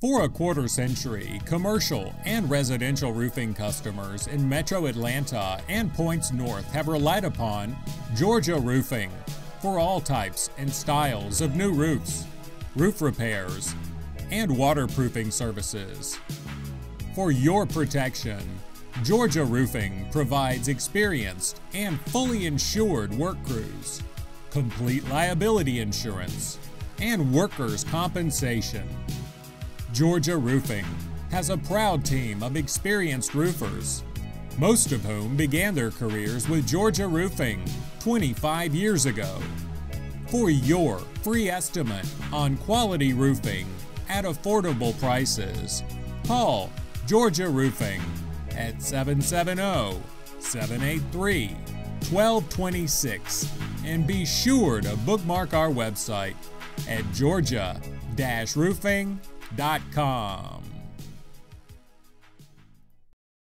For a quarter century, commercial and residential roofing customers in Metro Atlanta and points north have relied upon Georgia Roofing for all types and styles of new roofs, roof repairs, and waterproofing services. For your protection, Georgia Roofing provides experienced and fully insured work crews, complete liability insurance, and workers' compensation. Georgia Roofing has a proud team of experienced roofers, most of whom began their careers with Georgia Roofing 25 years ago. For your free estimate on quality roofing at affordable prices, call Georgia Roofing at 770-783-1226 and be sure to bookmark our website at georgia-roofing.com.